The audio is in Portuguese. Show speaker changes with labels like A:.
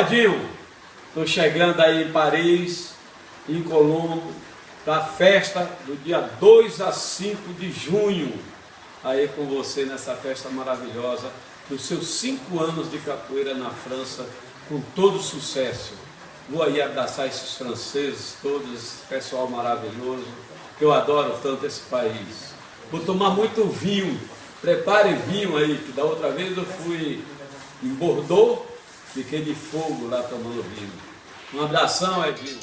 A: Edinho, estou chegando aí em Paris, em Colombo, para a festa do dia 2 a 5 de junho, aí com você nessa festa maravilhosa, dos seus 5 anos de capoeira na França, com todo sucesso. Vou aí abraçar esses franceses todos, esse pessoal maravilhoso, que eu adoro tanto esse país. Vou tomar muito vinho, prepare vinho aí, que da outra vez eu fui em Bordeaux, fiquei de fogo lá tomando vinho. Um abração, Edinho.